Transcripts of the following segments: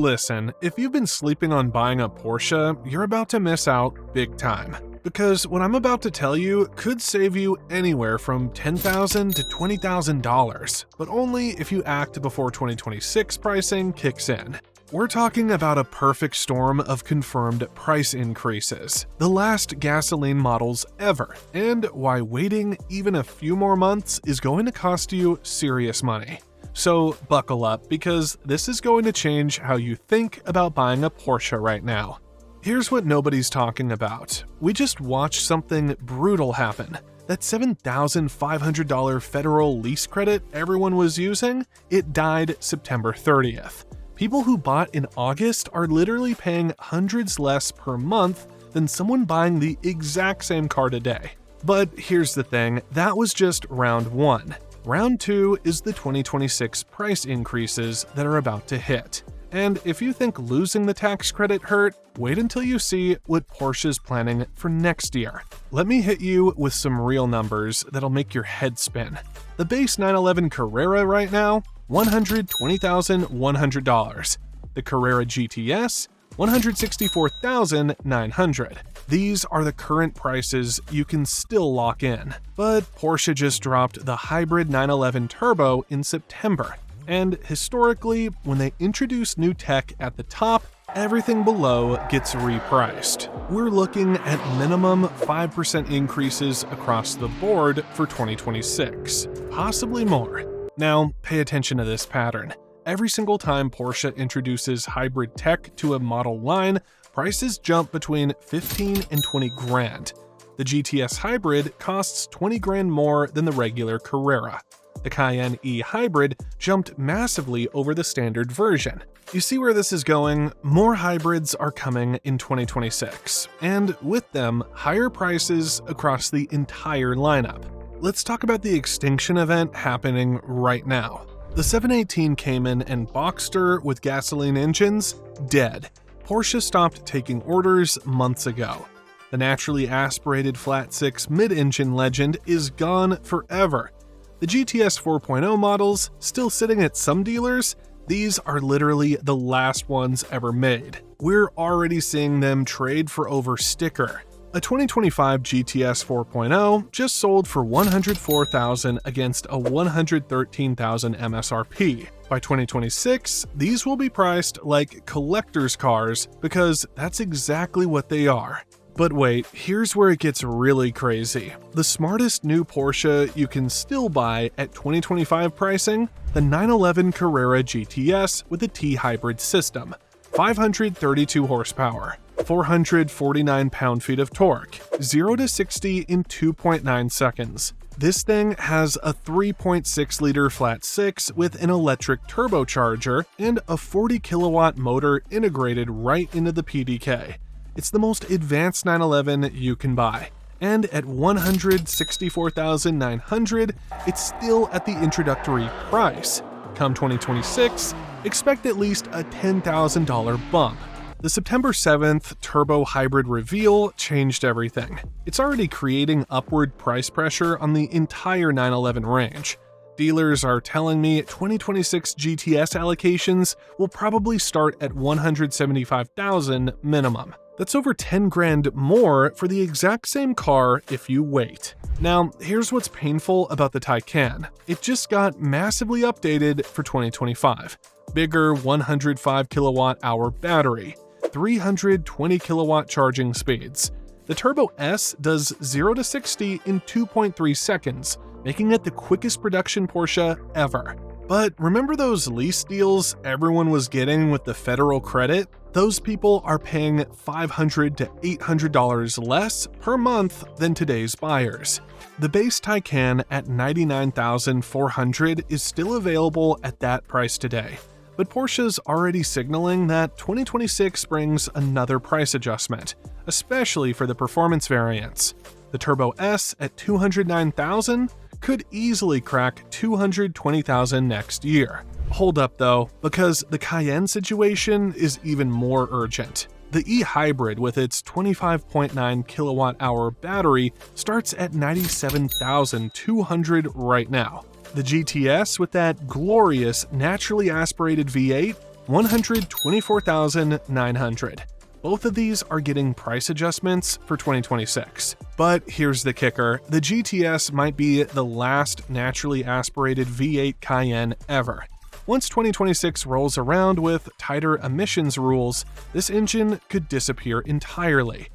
Listen, if you've been sleeping on buying a Porsche, you're about to miss out big time. Because what I'm about to tell you could save you anywhere from $10,000 to $20,000, but only if you act before 2026 pricing kicks in. We're talking about a perfect storm of confirmed price increases, the last gasoline models ever, and why waiting even a few more months is going to cost you serious money. So buckle up, because this is going to change how you think about buying a Porsche right now. Here's what nobody's talking about. We just watched something brutal happen. That $7,500 federal lease credit everyone was using, it died September 30th. People who bought in August are literally paying hundreds less per month than someone buying the exact same car today. But here's the thing, that was just round one. Round two is the 2026 price increases that are about to hit. And if you think losing the tax credit hurt, wait until you see what Porsche's planning for next year. Let me hit you with some real numbers that'll make your head spin. The base 911 Carrera right now, $120,100. The Carrera GTS, $164,900. These are the current prices you can still lock in. But Porsche just dropped the hybrid 911 Turbo in September. And historically, when they introduce new tech at the top, everything below gets repriced. We're looking at minimum 5% increases across the board for 2026, possibly more. Now, pay attention to this pattern. Every single time Porsche introduces hybrid tech to a model line, prices jump between 15 and 20 grand. The GTS Hybrid costs 20 grand more than the regular Carrera. The Cayenne E Hybrid jumped massively over the standard version. You see where this is going? More hybrids are coming in 2026, and with them, higher prices across the entire lineup. Let's talk about the Extinction event happening right now. The 718 Cayman and Boxster with gasoline engines, dead. Porsche stopped taking orders months ago. The naturally aspirated flat-six mid-engine legend is gone forever. The GTS 4.0 models, still sitting at some dealers, these are literally the last ones ever made. We're already seeing them trade for over sticker. A 2025 GTS 4.0 just sold for $104,000 against a $113,000 MSRP. By 2026, these will be priced like collector's cars because that's exactly what they are. But wait, here's where it gets really crazy. The smartest new Porsche you can still buy at 2025 pricing? The 911 Carrera GTS with a T-hybrid system. 532 horsepower, 449 pound-feet of torque, 0 to 60 in 2.9 seconds. This thing has a 3.6-liter flat-six with an electric turbocharger and a 40-kilowatt motor integrated right into the PDK. It's the most advanced 911 you can buy. And at $164,900, it's still at the introductory price. Come 2026, expect at least a $10,000 bump. The September 7th turbo hybrid reveal changed everything. It's already creating upward price pressure on the entire 911 range. Dealers are telling me 2026 GTS allocations will probably start at $175,000 minimum. That's over 10 grand more for the exact same car if you wait. Now, here's what's painful about the Taycan. It just got massively updated for 2025. Bigger 105 kilowatt-hour battery, 320 kilowatt charging speeds. The Turbo S does 0 to 60 in 2.3 seconds, making it the quickest production Porsche ever. But remember those lease deals everyone was getting with the federal credit? Those people are paying $500 to $800 less per month than today's buyers. The base Taycan at $99,400 is still available at that price today. But Porsche's already signaling that 2026 brings another price adjustment, especially for the performance variants. The Turbo S at $209,000 could easily crack $220,000 next year. Hold up though, because the Cayenne situation is even more urgent. The e-hybrid with its 25.9 kilowatt-hour battery starts at $97,200 right now. The GTS with that glorious naturally aspirated V8, $124,900. Both of these are getting price adjustments for 2026. But here's the kicker, the GTS might be the last naturally aspirated V8 Cayenne ever. Once 2026 rolls around with tighter emissions rules, this engine could disappear entirely.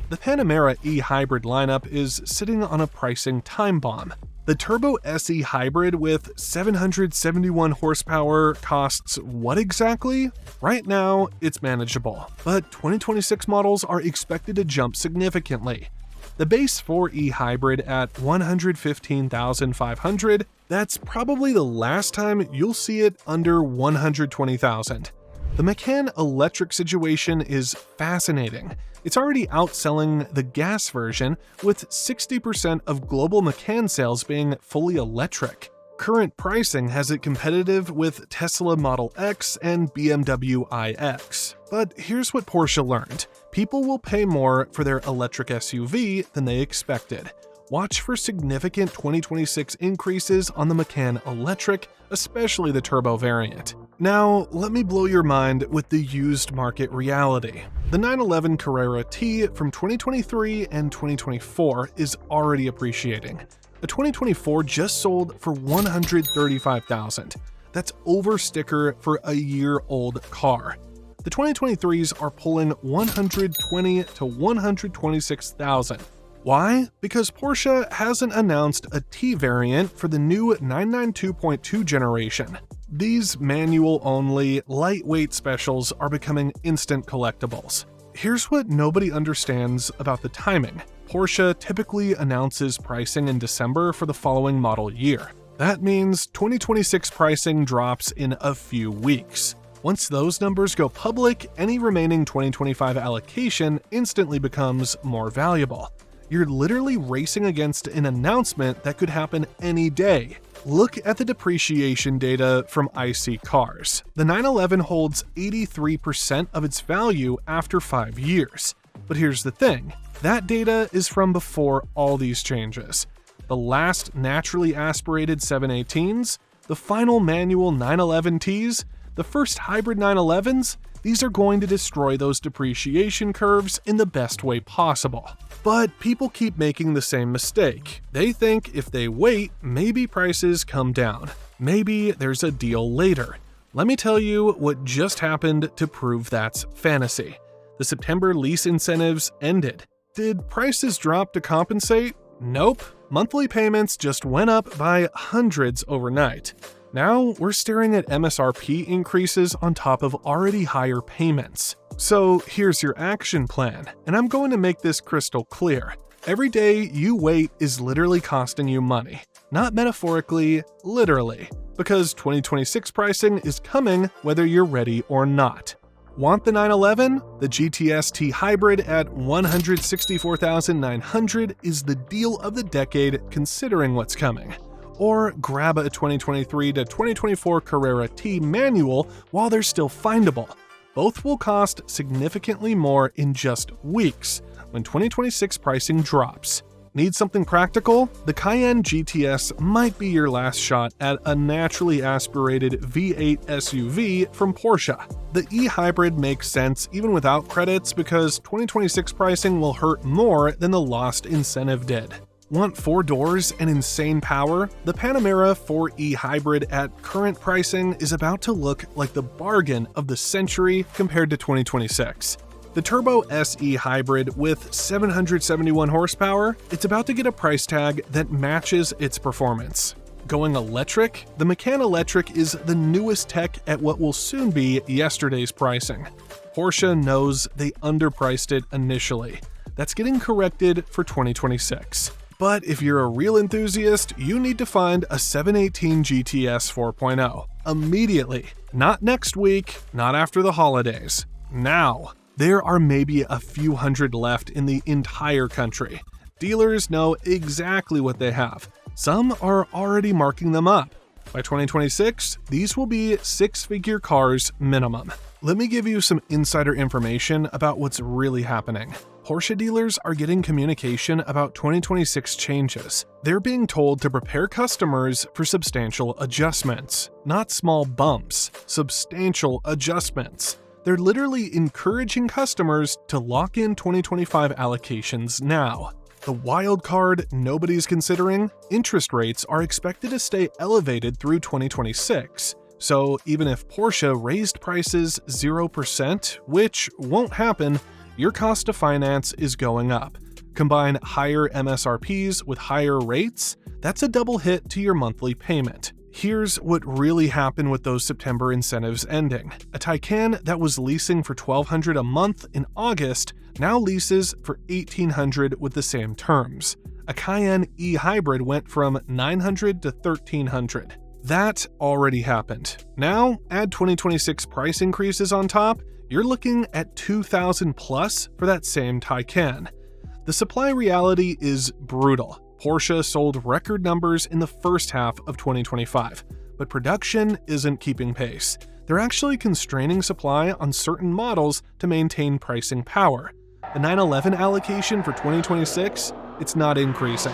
The Panamera e-hybrid lineup is sitting on a pricing time bomb. The Turbo SE Hybrid with 771 horsepower costs what exactly? Right now, it's manageable, but 2026 models are expected to jump significantly. The base 4E Hybrid at $115,500, that's probably the last time you'll see it under $120,000. The Macan electric situation is fascinating. It's already outselling the gas version, with 60% of global Macan sales being fully electric. Current pricing has it competitive with Tesla Model X and BMW iX. But here's what Porsche learned. People will pay more for their electric SUV than they expected. Watch for significant 2026 increases on the Macan electric, especially the turbo variant. Now, let me blow your mind with the used market reality. The 911 Carrera T from 2023 and 2024 is already appreciating. A 2024 just sold for $135,000. That's over sticker for a year-old car. The 2023s are pulling $120,000 to $126,000. Why? Because Porsche hasn't announced a T variant for the new 992.2 generation. These manual-only, lightweight specials are becoming instant collectibles. Here's what nobody understands about the timing. Porsche typically announces pricing in December for the following model year. That means 2026 pricing drops in a few weeks. Once those numbers go public, any remaining 2025 allocation instantly becomes more valuable. You're literally racing against an announcement that could happen any day. Look at the depreciation data from IC cars. The 911 holds 83% of its value after 5 years. But here's the thing, that data is from before all these changes. The last naturally aspirated 718s, the final manual 911Ts, the first hybrid 911s, these are going to destroy those depreciation curves in the best way possible. But people keep making the same mistake. They think if they wait, maybe prices come down. Maybe there's a deal later. Let me tell you what just happened to prove that's fantasy. The September lease incentives ended. Did prices drop to compensate? Nope. Monthly payments just went up by hundreds overnight. Now we're staring at MSRP increases on top of already higher payments. So here's your action plan, and I'm going to make this crystal clear. Every day you wait is literally costing you money. Not metaphorically, literally. Because 2026 pricing is coming whether you're ready or not. Want the 911? The GTS T Hybrid at $164,900 is the deal of the decade considering what's coming. Or grab a 2023 to 2024 Carrera T manual while they're still findable. Both will cost significantly more in just weeks when 2026 pricing drops. Need something practical? The Cayenne GTS might be your last shot at a naturally aspirated V8 SUV from Porsche. The e-hybrid makes sense even without credits because 2026 pricing will hurt more than the lost incentive did. Want 4 doors and insane power? The Panamera 4E Hybrid at current pricing is about to look like the bargain of the century compared to 2026. The Turbo SE Hybrid with 771 horsepower, it's about to get a price tag that matches its performance. Going electric? The Macan Electric is the newest tech at what will soon be yesterday's pricing. Porsche knows they underpriced it initially. That's getting corrected for 2026. But if you're a real enthusiast, you need to find a 718 GTS 4.0 immediately. Not next week, not after the holidays. Now. There are maybe a few hundred left in the entire country. Dealers know exactly what they have. Some are already marking them up. By 2026, these will be 6-figure cars minimum. Let me give you some insider information about what's really happening. Porsche dealers are getting communication about 2026 changes. They're being told to prepare customers for substantial adjustments, not small bumps, substantial adjustments. They're literally encouraging customers to lock in 2025 allocations now. The wild card nobody's considering, interest rates are expected to stay elevated through 2026. So even if Porsche raised prices 0%, which won't happen, your cost to finance is going up. Combine higher MSRPs with higher rates, that's a double hit to your monthly payment. Here's what really happened with those September incentives ending. A Taycan that was leasing for $1,200 a month in August now leases for $1,800 with the same terms. A Cayenne e-hybrid went from $900 to $1,300. That already happened. Now, add 2026 price increases on top, you're looking at $2,000 plus for that same Taycan. The supply reality is brutal. Porsche sold record numbers in the first half of 2025, but production isn't keeping pace. They're actually constraining supply on certain models to maintain pricing power. The 911 allocation for 2026, it's not increasing.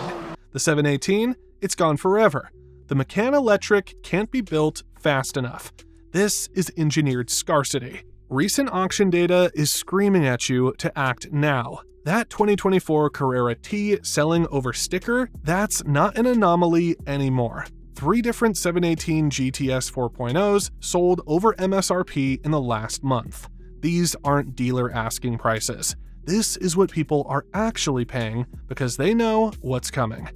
The 718, it's gone forever. The Macan electric can't be built fast enough. This is engineered scarcity. Recent auction data is screaming at you to act now. That 2024 Carrera T selling over sticker, that's not an anomaly anymore. 3 different 718 GTS 4.0s sold over MSRP in the last month. These aren't dealer asking prices. This is what people are actually paying because they know what's coming.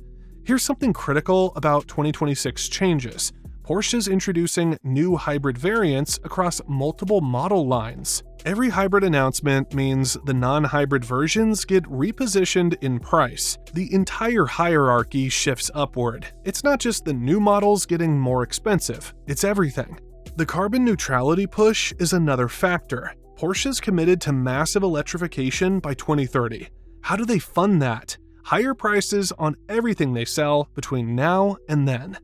Here's something critical about 2026 changes. Porsche's introducing new hybrid variants across multiple model lines. Every hybrid announcement means the non-hybrid versions get repositioned in price. The entire hierarchy shifts upward. It's not just the new models getting more expensive, it's everything. The carbon neutrality push is another factor. Porsche's committed to massive electrification by 2030. How do they fund that? Higher prices on everything they sell between now and then.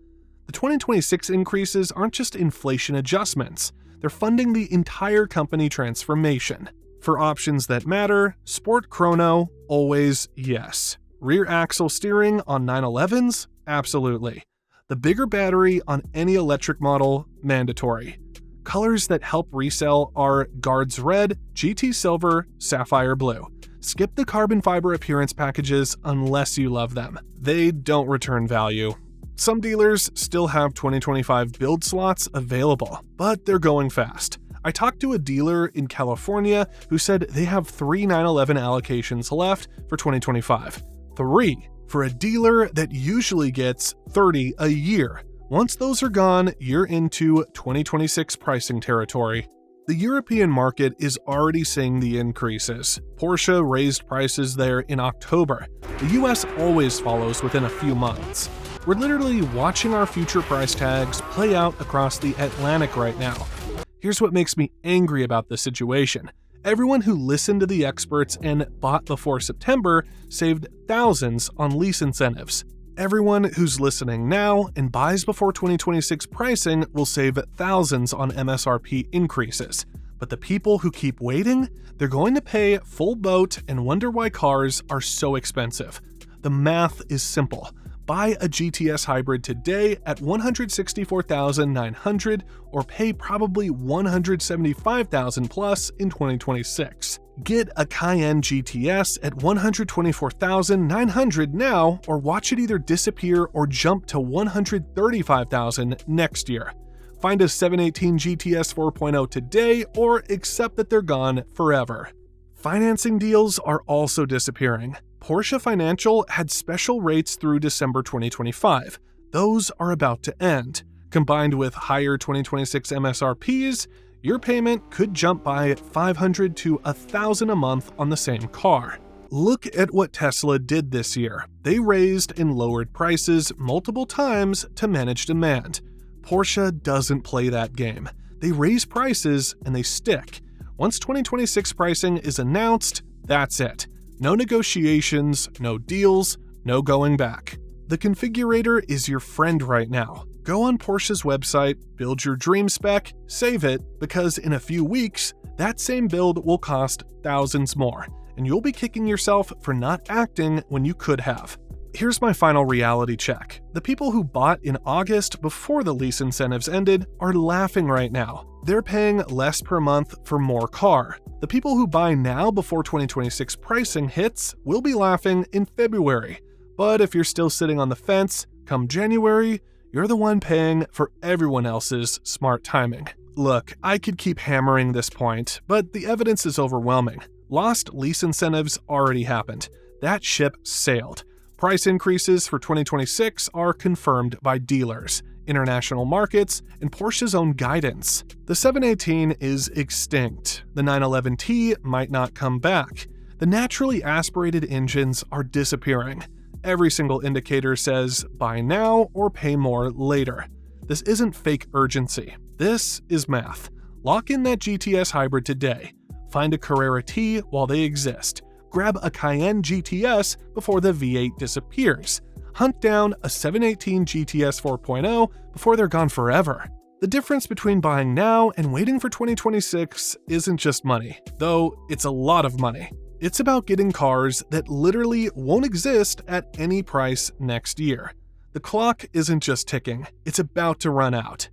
The 2026 increases aren't just inflation adjustments, they're funding the entire company transformation. For options that matter, Sport Chrono, always yes. Rear axle steering on 911s? Absolutely. The bigger battery on any electric model? Mandatory. Colors that help resell are Guards Red, GT Silver, Sapphire Blue. Skip the carbon fiber appearance packages unless you love them. They don't return value. Some dealers still have 2025 build slots available, but they're going fast. I talked to a dealer in California who said they have 3 911 allocations left for 2025. 3 for a dealer that usually gets 30 a year. Once those are gone, you're into 2026 pricing territory. The European market is already seeing the increases. Porsche raised prices there in October. The US always follows within a few months. We're literally watching our future price tags play out across the Atlantic right now. Here's what makes me angry about this situation. Everyone who listened to the experts and bought before September saved thousands on lease incentives. Everyone who's listening now and buys before 2026 pricing will save thousands on MSRP increases. But the people who keep waiting, they're going to pay full boat and wonder why cars are so expensive. The math is simple. Buy a GTS hybrid today at $164,900 or pay probably $175,000 plus in 2026. Get a Cayenne GTS at $124,900 now or watch it either disappear or jump to $135,000 next year. Find a 718 GTS 4.0 today or accept that they're gone forever. Financing deals are also disappearing. Porsche Financial had special rates through December 2025. Those are about to end. Combined with higher 2026 MSRPs, your payment could jump by $500 to $1,000 a month on the same car. Look at what Tesla did this year. They raised and lowered prices multiple times to manage demand. Porsche doesn't play that game. They raise prices and they stick. Once 2026 pricing is announced, that's it. No negotiations, no deals, no going back. The configurator is your friend right now. Go on Porsche's website, build your dream spec, save it, because in a few weeks, that same build will cost thousands more. and you'll be kicking yourself for not acting when you could have. Here's my final reality check. The people who bought in August before the lease incentives ended are laughing right now. They're paying less per month for more car. The people who buy now before 2026 pricing hits will be laughing in February. But if you're still sitting on the fence, come January, you're the one paying for everyone else's smart timing. Look, I could keep hammering this point, but the evidence is overwhelming. Lost lease incentives already happened. That ship sailed. Price increases for 2026 are confirmed by dealers, international markets, and Porsche's own guidance. The 718 is extinct. The 911T might not come back. The naturally aspirated engines are disappearing. Every single indicator says buy now or pay more later. This isn't fake urgency. This is math. Lock in that GTS hybrid today. Find a Carrera T while they exist. Grab a Cayenne GTS before the V8 disappears. Hunt down a 718 GTS 4.0 before they're gone forever. The difference between buying now and waiting for 2026 isn't just money, though it's a lot of money. It's about getting cars that literally won't exist at any price next year. The clock isn't just ticking, it's about to run out.